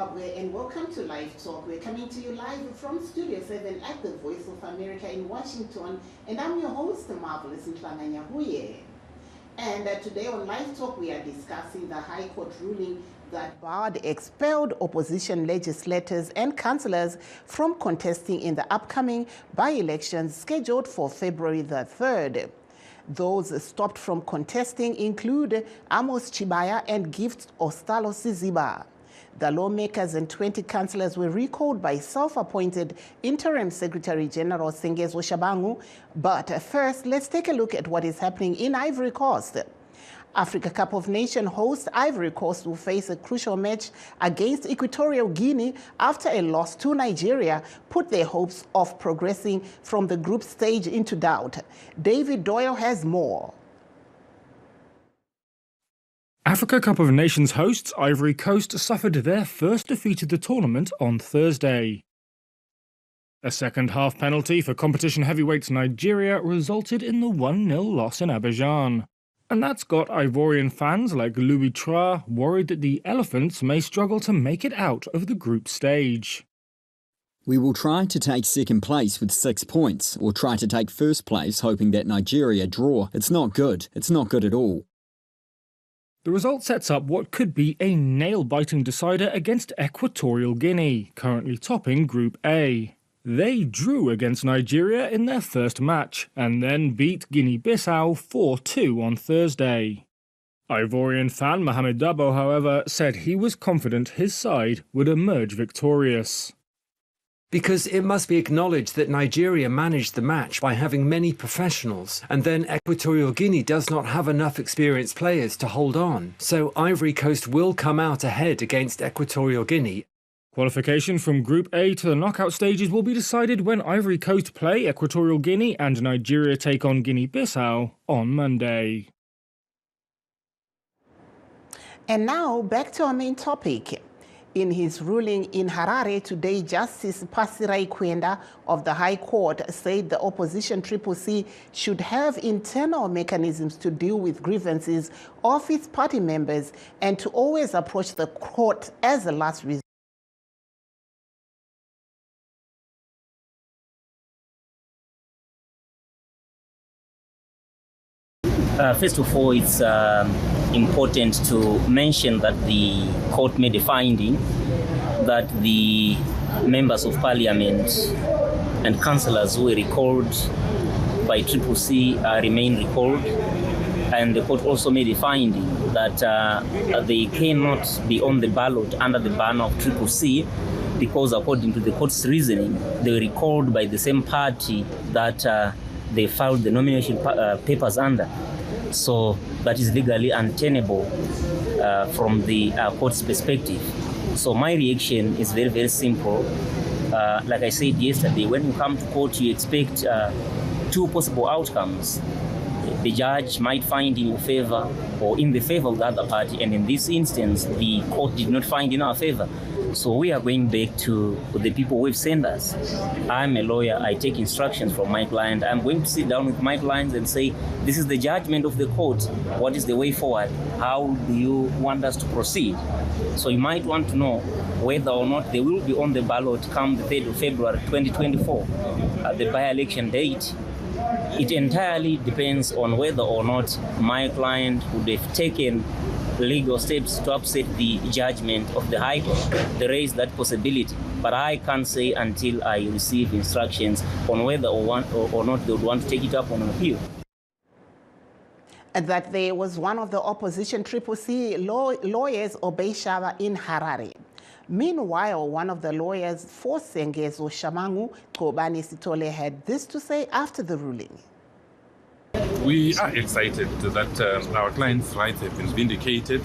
Zimbabwe, and welcome to LiveTalk. We're coming to you live from Studio 7 at the Voice of America in Washington, and I'm your host, the marvelous Ntlanganya Huye. And today on LiveTalk, we are discussing the High Court ruling that barred expelled opposition legislators and councillors from contesting in the upcoming by-elections scheduled for February the 3rd. Those stopped from contesting include Amos Chibaya and Gift Ostalo Siziba. The lawmakers and 20 councillors were recalled by self-appointed Interim Secretary General Sengezo Shabangu. But first, let's take a look at what is happening in Ivory Coast. Africa Cup of Nations host Ivory Coast will face a crucial match against Equatorial Guinea after a loss to Nigeria put their hopes of progressing from the group stage into doubt. David Doyle has more. Africa Cup of Nations hosts Ivory Coast suffered their first defeat of the tournament on Thursday. A second-half penalty for competition heavyweights Nigeria resulted in the 1-0 loss in Abidjan. And that's got Ivorian fans like Louis Tra worried that the Elephants may struggle to make it out of the group stage. We will try to take second place with 6 points, or try to take first place hoping that Nigeria draw. It's not good. It's not good at all. The result sets up what could be a nail-biting decider against Equatorial Guinea, currently topping Group A. They drew against Nigeria in their first match, and then beat Guinea-Bissau 4-2 on Thursday. Ivorian fan Mohamed Dabo, however, said he was confident his side would emerge victorious. Because it must be acknowledged that Nigeria managed the match by having many professionals, and then Equatorial Guinea does not have enough experienced players to hold on. So Ivory Coast will come out ahead against Equatorial Guinea. Qualification from Group A to the knockout stages will be decided when Ivory Coast play Equatorial Guinea and Nigeria take on Guinea-Bissau on Monday. And now back to our main topic. In his ruling in Harare today, Justice Pasirai Kwenda of the High Court said the opposition CCC should have internal mechanisms to deal with grievances of its party members and to always approach the court as a last resort. First of all, it's important to mention that the court made a finding that the members of parliament and councillors who were recalled by CCC remain recalled. And the court also made a finding that they cannot be on the ballot under the banner of CCC because, according to the court's reasoning, they were recalled by the same party that they filed the nomination papers under. So that is legally untenable from the court's perspective. So my reaction is very, very simple. Like I said yesterday, when you come to court, you expect two possible outcomes. The judge might find in your favor or in the favor of the other party, and in this instance, the court did not find in our favor. So we are going back to the people who have sent us. I'm a lawyer, I take instructions from my client. I'm going to sit down with my clients and say, this is the judgment of the court. What is the way forward? How do you want us to proceed? So you might want to know whether or not they will be on the ballot come the 3rd of February 2024, the by-election date. It entirely depends on whether or not my client would have taken legal steps to upset the judgment of the High Court. There is that possibility, but I can't say until I receive instructions on whether or not they would want to take it up on an appeal. And that there was one of the opposition CCC lawyers, Obey Shaba, in Harare. Meanwhile, one of the lawyers for Sengezo Shabangu, Kobani Sitole, had this to say after the ruling. We are excited that our clients' rights have been vindicated.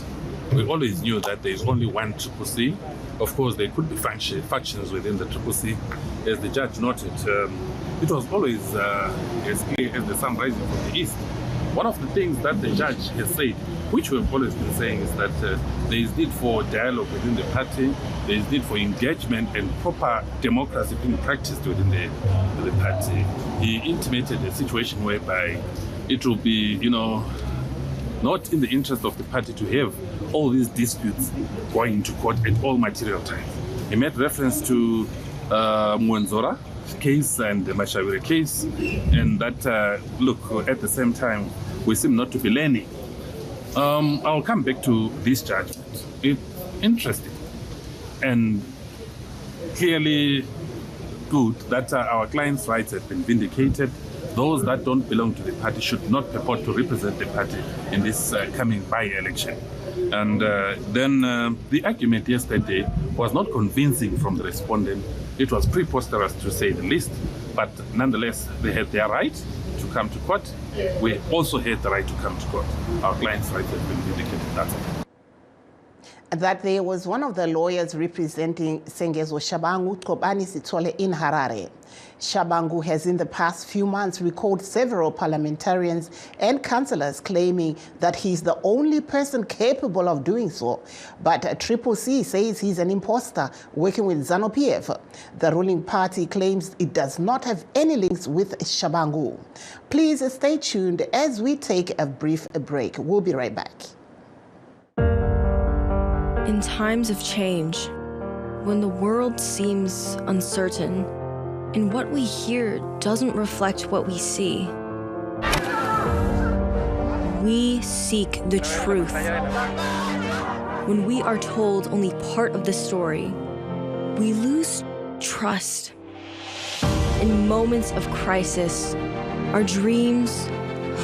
We always knew that there is only one CCC. Of course, there could be factions within the CCC. As the judge noted, it was always as clear as the sun rising from the east. One of the things that the judge has said, which we've always been saying, is that there is need for dialogue within the party, there is need for engagement and proper democracy being practiced within the party. He intimated a situation whereby it will be, not in the interest of the party to have all these disputes going into court at all material times. He made reference to Mwenzora case and the Mashavire case, and that, look, at the same time, we seem not to be learning. I'll come back to this judgment. It's interesting and clearly good that our clients' rights have been vindicated. Those that don't belong to the party should not purport to represent the party in this coming by-election. And then the argument yesterday was not convincing from the respondent. It was preposterous, to say the least, but nonetheless, they had their right to come to court. We also had the right to come to court. Our clients' rights have been vindicated. That's all. That there was one of the lawyers representing Sengezo Shabangu Tkobani Sitole in Harare. Shabangu has in the past few months recalled several parliamentarians and councillors claiming that he's the only person capable of doing so. But Triple C says he's an imposter working with ZANU-PF. The ruling party claims it does not have any links with Shabangu. Please stay tuned as we take a brief break. We'll be right back. In times of change, when the world seems uncertain and what we hear doesn't reflect what we see, we seek the truth. When we are told only part of the story, we lose trust. In moments of crisis, our dreams,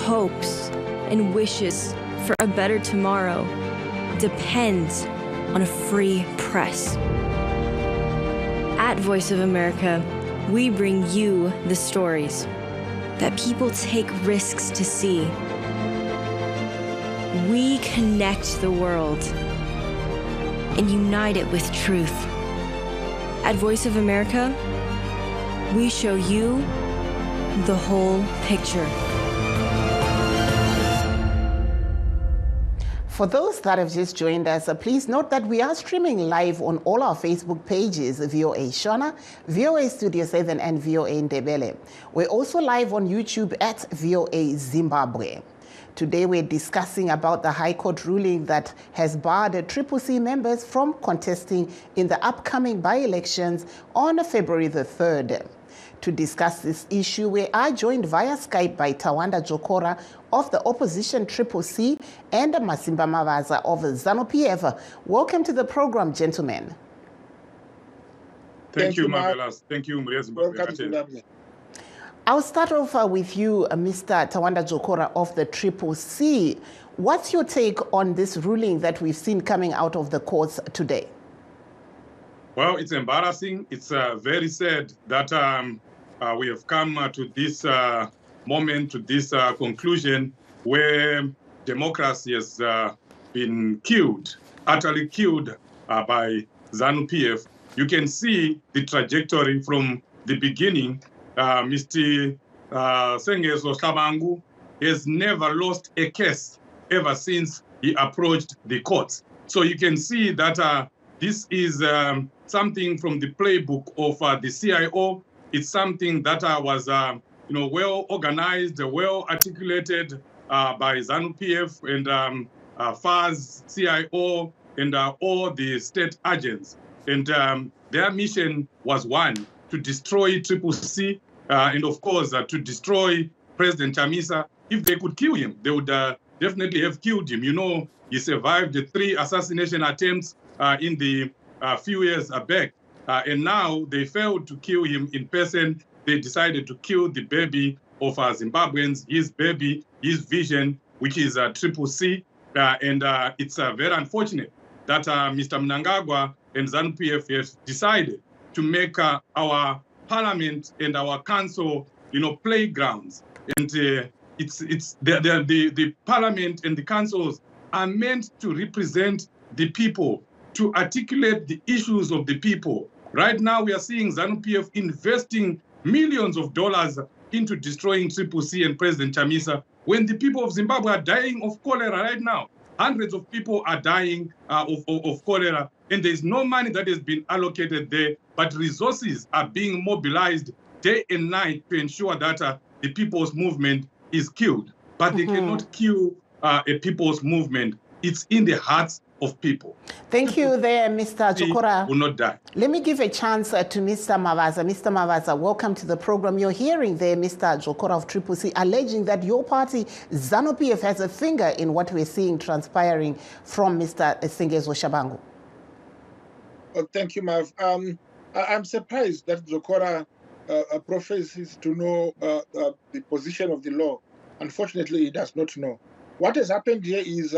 hopes, and wishes for a better tomorrow depends on a free press. At Voice of America, we bring you the stories that people take risks to see. We connect the world and unite it with truth. At Voice of America, we show you the whole picture. For those that have just joined us, please note that we are streaming live on all our Facebook pages, VOA Shona, VOA Studio 7, and VOA Ndebele. We're also live on YouTube at VOA Zimbabwe. Today we're discussing about the High Court ruling that has barred the Triple C members from contesting in the upcoming by-elections on February the 3rd. To discuss this issue, we are joined via Skype by Tawanda Jokora of the opposition Triple C and Masimba Mavaza of ZANU-PF. Welcome to the program, gentlemen. Thank you, Marvelous. Thank you, Maria Zimbabwe. I'll start off with you, Mr. Tawanda Jokora of the Triple C. What's your take on this ruling that we've seen coming out of the courts today? Well, it's embarrassing. It's very sad that we have come to this moment, to this conclusion where democracy has been killed, utterly killed by ZANU-PF. You can see the trajectory from the beginning. Mr. Sengezo Shabangu has never lost a case ever since he approached the courts. So you can see that this is something from the playbook of the CIO. It's something that was well organized, well articulated by ZANU-PF and FAS, CIO, and all the state agents. And their mission was one, to destroy Triple C, and of course to destroy President Chamisa. If they could kill him, they would definitely have killed him. You know, he survived the 3 assassination attempts in the few years back. And now they failed to kill him in person. They decided to kill the baby of Zimbabweans, his baby, his vision, which is Triple C. And it's very unfortunate that Mr. Mnangagwa and ZANU-PF have decided to make our parliament and our council, playgrounds. And the parliament and the councils are meant to represent the people, to articulate the issues of the people. Right now, we are seeing ZANU-PF investing millions of dollars into destroying Triple C and President Chamisa, when the people of Zimbabwe are dying of cholera right now. Hundreds of people are dying of cholera, and there's no money that has been allocated there, but resources are being mobilized day and night to ensure that the people's movement is killed. But they cannot kill a people's movement. It's in the hearts of people. Thank you there, Mr. Jokora. Will not die. Let me give a chance to Mr. Mavaza. Mr. Mavaza, welcome to the program. You're hearing there Mr. Jokora of Triple C alleging that your party, ZANU-PF, has a finger in what we're seeing transpiring from Mr. Sengezo Shabangu. Oh, thank you, Mav. I'm surprised that Jokora professes to know the position of the law. Unfortunately, he does not know. What has happened here is,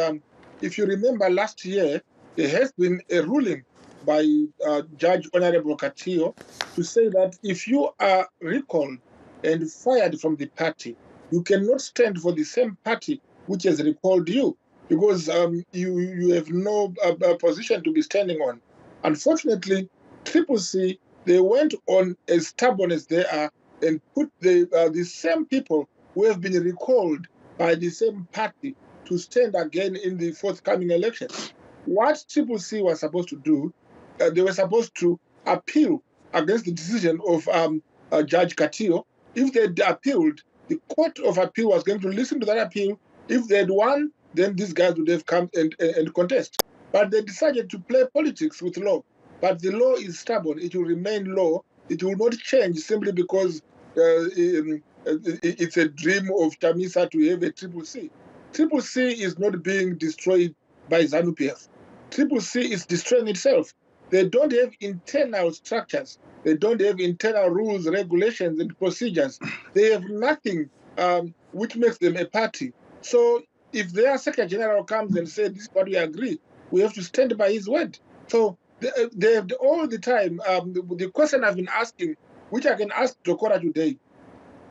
if you remember last year, there has been a ruling by Judge Honorable Katillo to say that if you are recalled and fired from the party, you cannot stand for the same party which has recalled you, because you have no position to be standing on. Unfortunately, Triple C, they went on as stubborn as they are and put the same people who have been recalled by the same party to stand again in the forthcoming election. What Triple C was supposed to do, they were supposed to appeal against the decision of Judge Katillo. If they'd appealed, the Court of Appeal was going to listen to that appeal. If they'd won, then these guys would have come and contest. But they decided to play politics with law. But the law is stubborn. It will remain law. It will not change simply because it's a dream of Chamisa to have a Triple C. Triple C is not being destroyed by ZANU-PF. Triple C is destroying itself. They don't have internal structures. They don't have internal rules, regulations, and procedures. They have nothing which makes them a party. So if their Secretary General comes and says, this is what we agree, we have to stand by his word. So they have all the time, the question I've been asking, which I can ask Jokora today,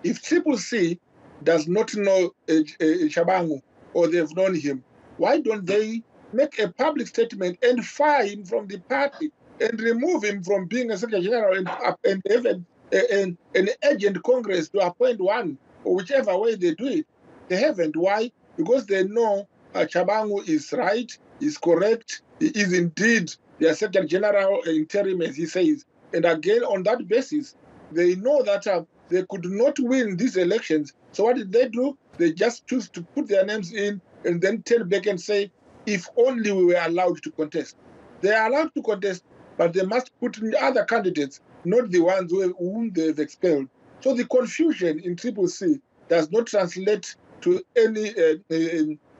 if Triple C does not know Shabangu, or they've known him, why don't they make a public statement and fire him from the party and remove him from being a Secretary General and have an agent Congress to appoint one, or whichever way they do it? They haven't. Why? Because they know Shabangu is right, is correct, he is indeed their Secretary General interim, as he says. And again, on that basis, they know that they could not win these elections. So what did they do? They just choose to put their names in and then turn back and say, if only we were allowed to contest. They are allowed to contest, but they must put in other candidates, not the ones whom they've expelled. So the confusion in Triple C does not translate to any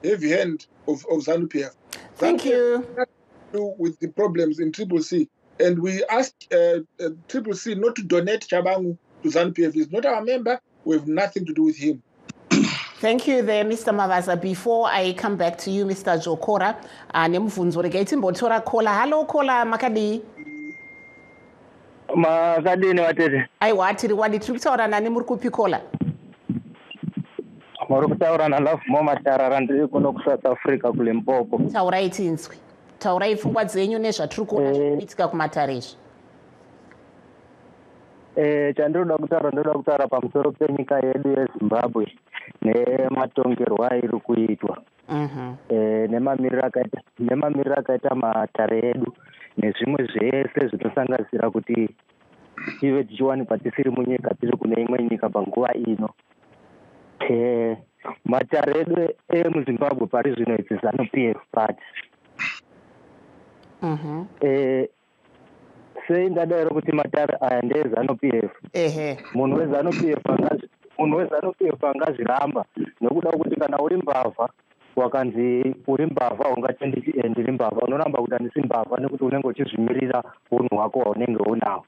heavy hand of ZANU-PF. Thank you. Do with the problems in Triple C. And we ask Triple C not to donate Shabangu to ZANU-PF. He's not our member. We have nothing to do with him. Thank you there, Mr. Mavaza. Before I come back to you, Mr. Jokora, hello, Kola Makadi. Makadi ni watete. Aiwa, tiri wadi tukitaura nani murikupi Kola? Murukutaura na lafu moma tararandri kuno ku South Africa kule Mpopo. Taura itinzwi. Taura ifungwa dzenyu nezvatiri kuona zvinoitika kumataresha. Chandoda kutaura pamusoro penyika yedu yeZimbabwe nematongerwo ari kuitwa. Nemamiriro akaita matare edu nezvimwe zvese zvinosanganisira kuti tive tichiwanikwa tisiri munyika tiri kune imwe nyika panguva ino. Matare edu emuZimbabwe pari zvino it's ZANU-PF party. Sei ndadaro kuti matare aya ndeezANU-PF. Munhu weZANU-PF angazviramba nokuda kuti kana uri mbavha wakanzi uri mbavha ungati ndiri mbavha unoramba kuti handisi mbavha nekuti unenge uchizvimirira unhu hwako hwaunenge unawo.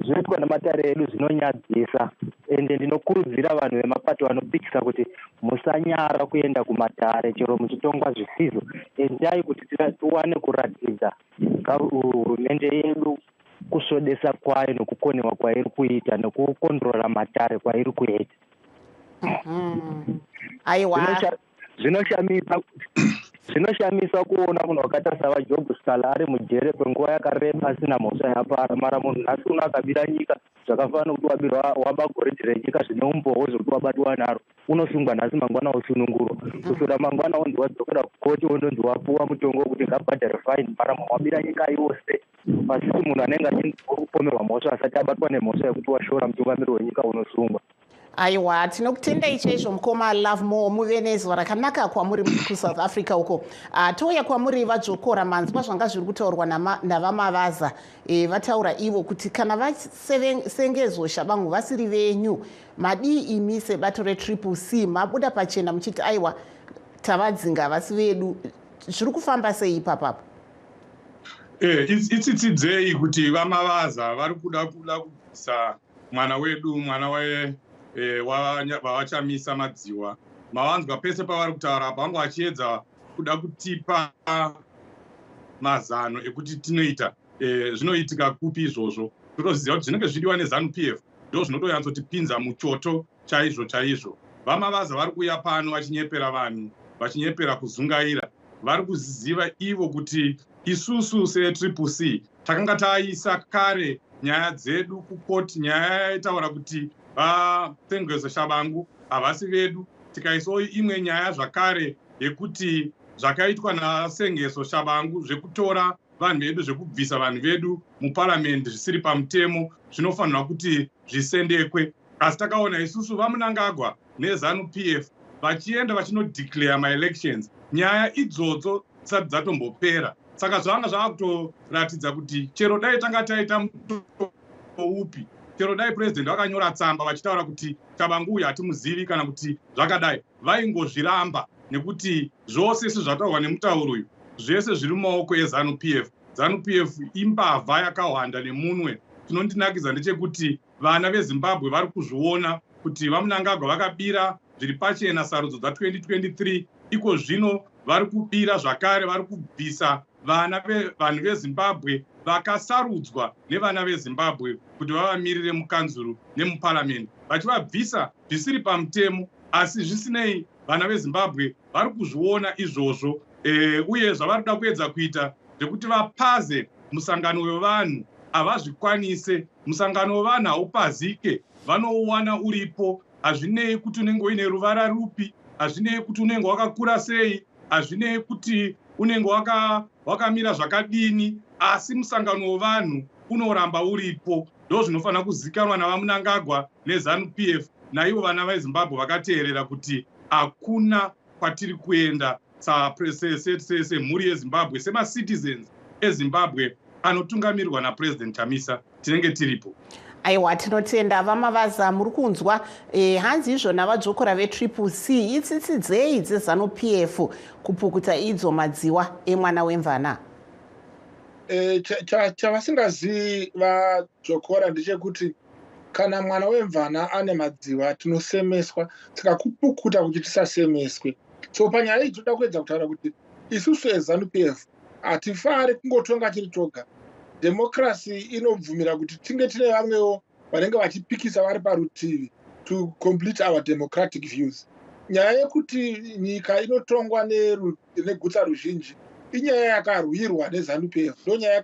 Zvinoitwa namatare edu zvinonyadzisa, ende ndinokurudzira vanhu vemapato vanopikisa kuti musanyara kuenda kumatare chero muchitongwa zvisizvo. Endai kuti tiwane kuratidza hurumende yedu kusvodesa kwayo nokukonewa kwairi kuita nokukondrora matare kwairi kuita. Zvinoshamisa kuona munhu wakaita savaJob Scala ari mujere kwenguva yakareba asina mhosva yapara, mara munhu nhasi uno akabira nyika zvakafanana nokuti waba goridhe renyika zvine umboo zvokuti wabatwa naro, unosungwa nhasi mangwana osunungurwa, kusura mangwana onzi wadzokera kukoti ondonzi wapuwa mutongo wekuti ngabhadhare faini, mara munhu wabira nyika yose. Pasiti munhu anenge achipomerwa mhosva asati abatwa nemhosva yekuti washora mutungamiri wenyika unosungwa. Aiwa, tinokutendai chaizvo mukoma Love More muve nezuva rakanaka kwamuri kuSouth Africa uko. Touya kwamuri vadzokora manzwa zvanga zviri kutaurwa navamavaza. Vataura ivo kuti kana vasengezwa shabangu vasiri venyu, madii imi sebato retriple C mabuda pachena muchiti aiwa tavadzinga vasi vedu. Zviri kufamba sei ipapapo? Itsitsidzei kuti vamavaza vari kuda kubvisa mwana wedu, mwana wavachamisa madziwa. Mavanzwa pese pavari kutaura pangu vachiedza kuda kutipa mazano ekuti tinoita zvinoitika kupi izvozvo. Totoziva kuti zvinenge zvidiwa neZANU-PF ndo zvinotoyanzotipinza muchoto chaizvo. Vamavaza vari kuuya pano vachinyepera vanhu, vachinyepera kuzungaira. Vari kuziva ivo kuti isusu setriple C takanga taisa kare nyaya dzedu kukoti, nyaya yaitaura kuti vatengese shabangu havasi vedu. Tikaisawo imwe nyaya zvakare yekuti zvakaitwa nasengeso shabangu zvekutora vanhu vedu, zvekubvisa vanhu vedu muparamendi zvisiri pamutemo zvinofanirwa kuti zvisendekwe. Asi takaona isusu vaMunangagwa neZANU-PF vachienda vachinodeclare maelections, nyaya idzodzo dzisati dzatombopera. Saka zvanga zvavakutoratidza kuti chero dai tanga taita mutoto upi, chero dai president vakanyora tsamba vachitaura kuti shabangu uyu hatimuzivi kana kuti zvakadai, vaingozviramba nekuti zvose sezvataurwa nemutauro uyu zvese zviri mumaoko eZANU-PF. ZANU-PF imbavha yakawanda nemunwe. Chinondinakidza ndechekuti vana veZimbabwe vari kuzviona kuti vaMunangagwa vakabira zviri pachena sarudzo dza2023, iko zvino vari kubira zvakare, vari kubvisa vanhu veZimbabwe vakasarudzwa nevana veZimbabwe kuti vavamirire mukanzuru nemuparamendi, vachivabvisa zvisiri pamutemo. Asi zvisinei, vana veZimbabwe vari kuzviona izvozvo, uye zvavari kuda kuedza kuita zvekuti vapaze musangano wevanhu havazvikwanise. Musangano wevanhu haupazike, vanouwana uripo. Hazvinei kuti unenge uine ruvara rupi, hazvinei kuti unenge wakakura sei, hazvinei kuti unenge wakamira zvakadini, asi musangano wevanhu unoramba uripo. Ndo zvinofanira kuzikanwa navaMunangagwa neZANU-PF naivo vana veZimbabwe vakateerera kuti hakuna kwatiri kuenda semhuri yeZimbabwe, semacitizens eZimbabwe anotungamirwa naPresident Chamisa, tinenge tiripo. Aiwa, tinotenda vamavaza muri kunzwa hanzi izvona vadzokora vetriple C itsitsidzei dzeZANU-PF kupukuta idzo madziwa emwana wemvana. Chavasingazivi vadzokora ndechekuti kana mwana wemvana ane madziwa tinosemeswa, saka kupukuta kuti tisasemeswe. So panyaya iyi toda kuedza kutaura kuti isusu eZANU-PF hatifari kungotonga tiri toga. Democracy inobvumira kuti tinge tine vamwewo vanenge vachipikisa vari parutivi to complete our democratic views. Nyaya yekuti nyika inotongwa negutsa ruzhinji inyaya yakarwirwa neZANU-PF, ndo nyaya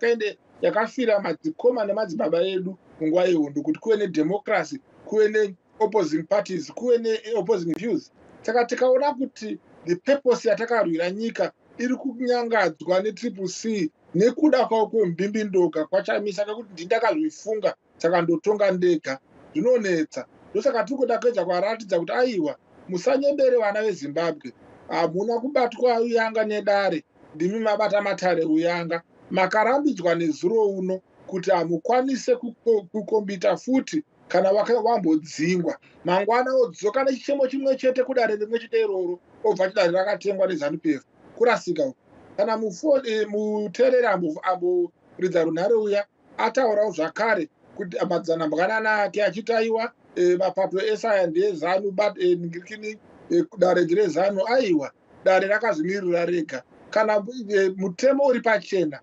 yakafira madzikoma nemadzibaba edu munguva yehondo kuti kuve nedemocracy, kuve neopposing parties, kuve neopposing views. Saka tikaona kuti the purpose yatakarwira nyika iri kunyangadzwa netriple C nekuda kwavo kwembimbindoga kwaChamisa nekuti ndindakazvifunga saka ndotonga ndega, zvinonetsa. Ndosaka tiri kuda kuedza kwaratidza kuti aiwa, musanyembere vana veZimbabwe, hamuna kubatwa uyanga nedare, ndimi mabata matare uyanga, makarambidzwa nezuro uno kuti hamukwanise kukombita futi kana wambodzingwa. Mangwana odzoka nechichemo chimwe chete kudare rimwe chete iroro, obva chidare rakatengwa neZANU-PF. Kurasika uku. Kana muteereri amboridza runhare uya ataurawo zvakare kuti madzanambwanana ake achitaiwa mapato esaya ndeezanu ningirikini dare reZANU, aiwa dare rakazvimirira rega. Kana mutemo uri pachena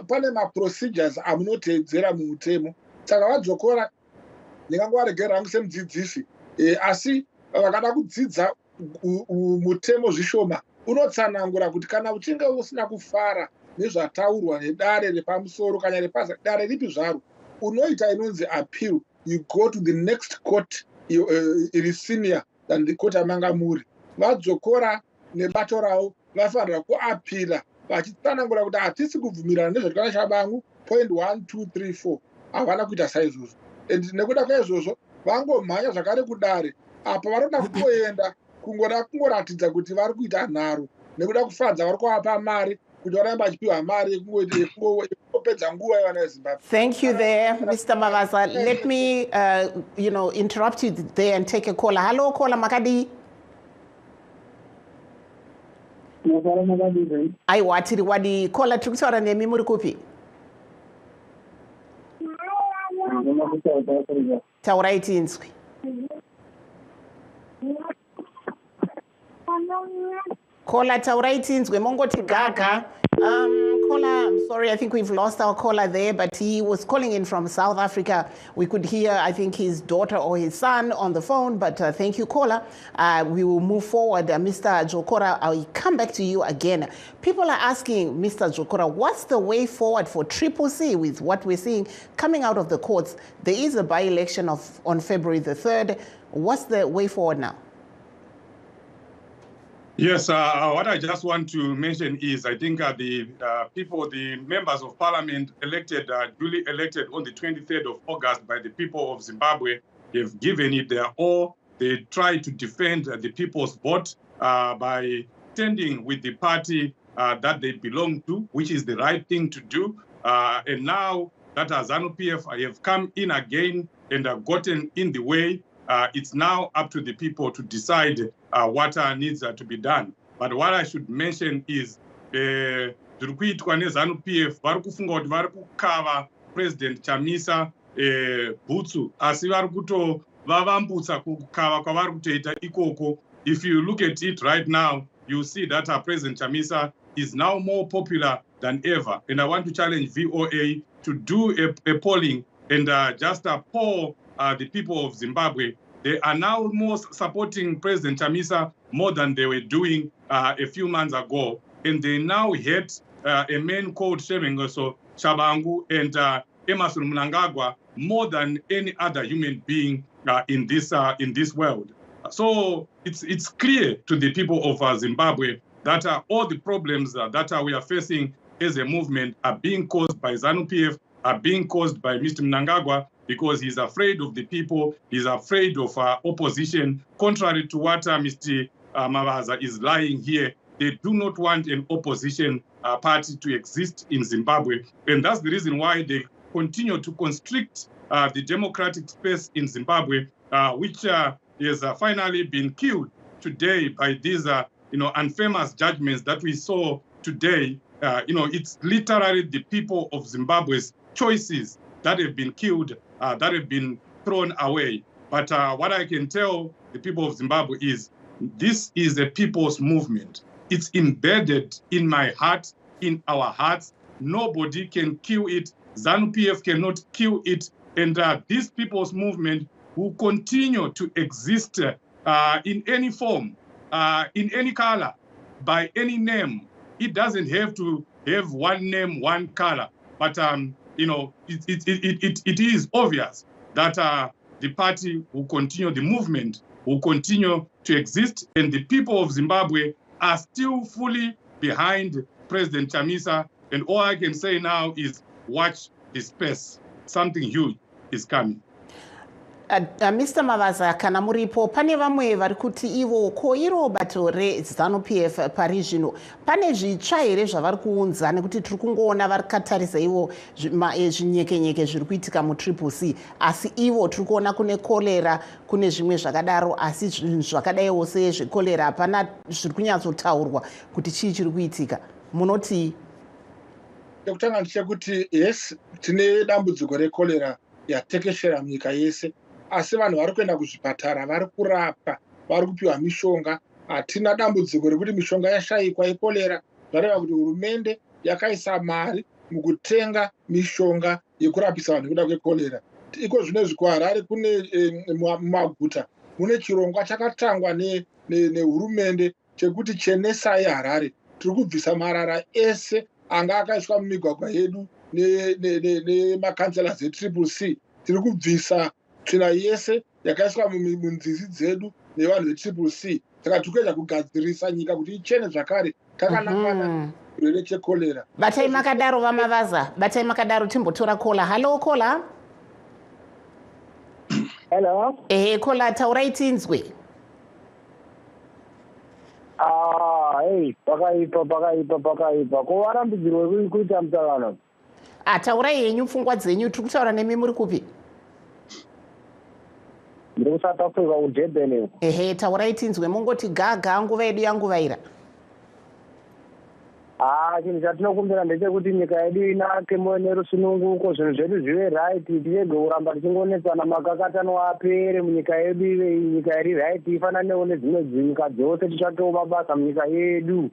pane maprocedures amunoteedzera mumutemo. Saka vadzokora ndingangovaregera hangu semudzidzisi, asi vakada kudzidza mutemo zvishoma unotsanangura kuti kana uchinge usina kufara nezvataurwa nedare repamusoro kana dare ripi zvaro, unoita inonzi appeal, you go to the next court iri senior than the court amanga muri. Vadzokora nebato ravo vafanira kuapira vachitsanangura kuti hatisi kubvumirana nezvatikana shabangu point 1 2 3 4, havana kuita saizvozvo. Nekuda kwaizvozvo vangomhanya zvakare kudare apa vanoda kungoenda kungoratidza kuti vari kuita nharo nekuda kufadza vari kuvapa mari kuti varamba vachipiwa mari kungopedza nguva yevana vezimbabwe. Thank you there, Mr. Mavaza. Let me interrupt you there and take a caller. Hello, caller Makadi. Aiwa tiri wadi caller tiri kutaura nemi muri kupi? Taurai tinzwi. Caller taurai tinzwi mongoti gaga. Caller, I'm sorry, I think we've lost our caller there, but he was calling in from South Africa. We could hear, I think, his daughter or his son on the phone, but thank you, caller. We will move forward. Mr. Jokora, I'll come back to you again. People are asking, Mr. Jokora, what's the way forward for Triple C with what we're seeing coming out of the courts? There is a by-election on February the 3rd. What's the way forward now? Yes, what I just want to mention is I think the members of parliament elected, duly elected on the 23rd of August by the people of Zimbabwe, have given it their all. They try to defend the people's vote by standing with the party that they belong to, which is the right thing to do. And now that ZANU-PF have come in again and gotten in the way, it's now up to the people to decide what needs to be done. But what I should mention is ZANU-PF vari kufunga kuti vari kukava President Chamisa bhutsu asi vari kutovavambutsa kukava kwavari kutoita ikoko. If you look at it right now, you see that President Chamisa is now more popular than ever. And I want to challenge VOA to do a polling and just poll the people of Zimbabwe. They are now more supporting President Chamisa more than they were doing a few months ago. And they now hate a man called Shemengoso Shabangu and Emerson Mnangagwa more than any other human being in this world. So it's clear to the people of Zimbabwe that all the problems that we are facing as a movement are being caused by ZANU-PF, are being caused by Mr. Mnangagwa, because he's afraid of the people, he's afraid of opposition. Contrary to what Mr. Mavaza is lying here, they do not want an opposition party to exist in Zimbabwe. And that's the reason why they continue to constrict the democratic space in Zimbabwe, which has finally been killed today by these infamous judgments that we saw today. It's literally the people of Zimbabwe's choices that have been killed, that have been thrown away. But what I can tell the people of Zimbabwe is this is a people's movement. It's embedded in my heart, in our hearts. Nobody can kill it. ZANU-PF cannot kill it. And this people's movement will continue to exist in any form, in any color, by any name. It doesn't have to have one name, one color. But it is obvious that the party will continue, the movement will continue to exist, and the people of Zimbabwe are still fully behind President Chamisa. And all I can say now is watch the space. Something huge is coming. Mr. Mavaza, kana muripo pane vamwe vari kuti ivo ko iro bato reZANU-PF pari zvino pane zvitsva here zvavari kuunza nekuti tiri kungoona vari katarisa ivo zvinyekenyeke zviri kuitika mutriple C, asi ivo tiri kuona kune kolera, kune zvimwe zvakadaro, asi zvinhu zvakadaiwo sezvekolera hapana zviri kunyatsotaurwa kuti chii chiri kuitika. Munoti chekutanga ndechekuti yes, tine dambudziko rekolera yatekeshera munyika yese, asi vanhu vari kuenda kuzvipatara, vari kurapwa, vari kupiwa mishonga. Hatina dambudziko rekuti mishonga yashayikwa yekolera, zvareva kuti hurumende yakaisa mari mukutenga mishonga yekurapisa vanhu kuda kwekolera. Iko zvinezvi kuHarare kune mumaguta mune chirongwa chakatangwa nehurumende chekuti chenesai Harare. Tiri kubvisa marara ese anga akaiswa mumigwagwa yedu nemakansela zetriple C. Tiri kubvisa tsvina yese yakaiswa munzizi dzedu nevanhu vetriple C. Saka tiri kuedza kugadzirisa nyika kuti ichene zvakare takanangana chirwere chekolera. Batai makadaro vaMavaza, batai makadaro timbotora kola. Hello kola. Hello. Kola taurai tinzwe. Hey, pakaipa. Kuwarambidzirwe kuita mutsanano. Taurai yenyu pfungwa dzenyu, tiri kutaura nemi muri kupi? Ndiri kuSouth Africa kuDurban. Taurai tinzwe, mungoti gaga nguva yedu yanguvaira. Chinhu chatinokumbira ndechekuti nyika yedu inake nerusununguko, zvinhu zvedu zvive right, tirege kuramba tichingonetsana, makakatano apere munyika yedu ive nyika iri right, ifananewo nedzimwe nyika dzose, titsvakewo mabasa munyika yedu.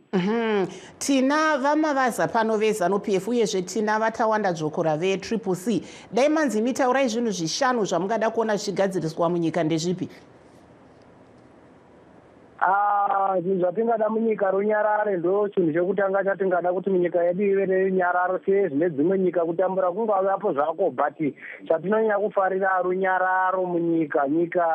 Tina vamavaza pano veZANU-PF uyezve tina vatawanda dzvokora veCCC. Dai manzi mitaurai zvinhu zvishanu zvamungada kuona zvichigadziriswa munyika ndezvipi? Zvinhu zvatingada munyika runyarare ndo chinhu chekutanga chatingada kuti munyika yedu ive nerunyararo sezvine dzimwe nyika kutambura kungavapo zvako, but chatinonyanya kufarira runyararo munyika, nyika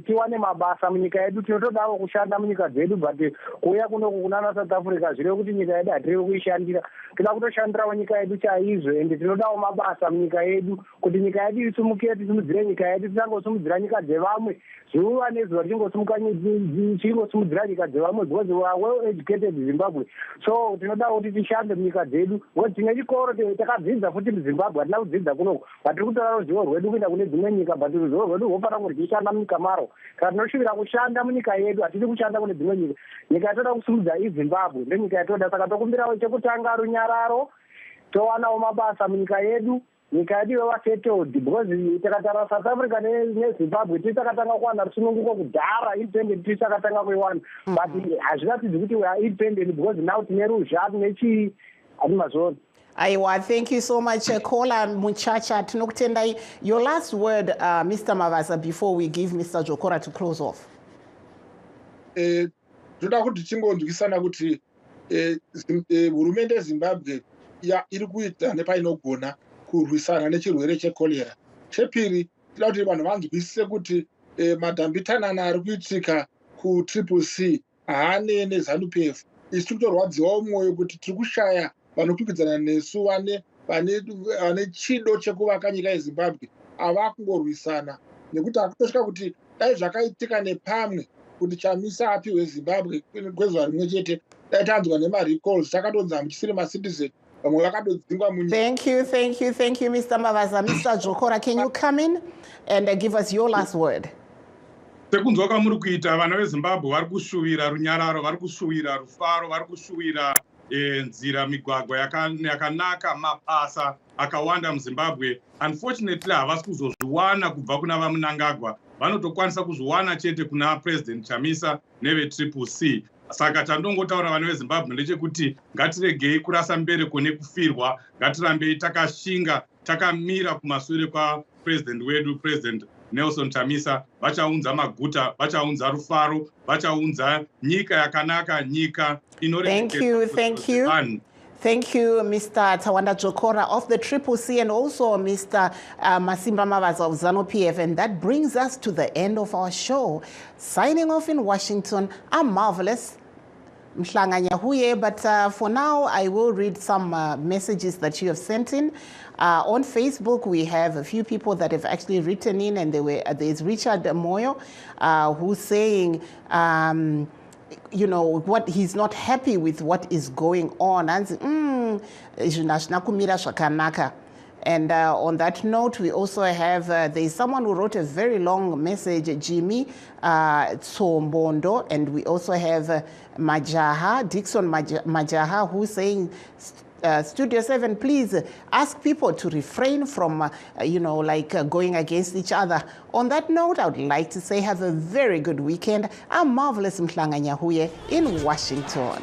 tiwane mabasa munyika yedu. Tinotodawo kushanda munyika dzedu, but kuuya kunoku kunana South Africa zvireve kuti nyika yedu hatiri kuishandira, toda kutoshandirawo nyika yedu chaizvo, ende tinodawo mabasa munyika yedu kuti nyika yedu isumukire, tisimudzire nyika yedu, tisangosimudzira nyika dzevamwe zuva nezuva tichingosimudzira nyika dzevamwe, because we are well educated Zimbabwe. So tinoda kuti tishande munyika dzedu, because tine chikoro takadzidza futi muZimbabwe, hatina kudzidza kunoko, but tiri kutora ruzivo rwedu kuenda kune dzimwe nyika, but ruzivo rwedu rwofana kunge tichishanda munyika maro. Kana tinoshuvira kushanda munyika yedu, hatidi kushanda kune dzimwe nyika. Nyika yatoda kusumudza iZimbabwe, ndiyo yatoda. Saka tokumbirawo chekutanga runyararo, towanawo mabasa munyika yedu, nyika yedu yova settled, because takatara South Africa neZimbabwe tisakatanga kuwana rusununguko kudhara, independent tisakatanga kuiwana, but hazviratidzi kuti we are independent because now tine ruzha nechi hatimazoni. Aiwa, thank you so much, Kola Muchacha. Tinokutendai. Your last word, Mr. Mavaza, before we give Mr. Jokora to close off. Toda kuti tingonzwisana kuti hurumende yeZimbabwe iri kuita nepainogona kurwisana nechirwere chekorera. Chepiri, tinoda kuti vanhu vanzwisise kuti madhambitanana ari kuitika kuCCC haane neZANU-PF. Isi tiri kutorwadziwawo mwoyo kuti tiri kushaya vanokwikwidzana nesu vane chido chekuvaka nyika yeZimbabwe. Ava kungorwisana nekuti hakutosvika kuti dai zvakaitika nepamwe kuti Chamisa apiwe Zimbabwe kwezuva rimwe chete, dai tanzwa nemarecalls takadonzi hamuchisiri macitizen. Thank you, Mr. Mavaza. Mr. Jokora, can you come in and give us your last word? Sekunzwa kwamuri kuita, vana veZimbabwe vari kushuvira runyararo, vari kushuvira rufaro, vari kushuvira nzira, migwagwa yakanaka, mabasa akawanda muZimbabwe. Unfortunately, havasi kuzozviwana kubva kuna vaMunangagwa, vanotokwanisa kuzviwana chete kuna President Chamisa neveCCC. Saka chandongotaura vana veZimbabwe ndechekuti ngatiregei kurasa mbere kune kufirwa, ngatirambei takashinga, takamira kumashure kwaPresident wedu, President Nelson Chamisa. Vachaunza maguta, vachaunza rufaro, vachaunza nyika yakanaka, nyika inorerekera. Thank you, Mr. Tawanda Jokora of the CCC and also Mr. Masimba Mavaza of ZANU-PF. And that brings us to the end of our show. Signing off in Washington, I'm Marvelous Mhlanganya Huye, but for now I will read some messages that you have sent in. On Facebook, we have a few people that have actually written in, and there's Richard Moyo who's saying, you know, what he's not happy with what is going on. And on that note, we also have, there's someone who wrote a very long message, Jimmy Tsombondo, and we also have Majaha, Dixon Majaha, who's saying, Studio 7, please ask people to refrain from, going against each other. On that note, I would like to say have a very good weekend. I'm Marvelous Mhlanganya Huye in Washington.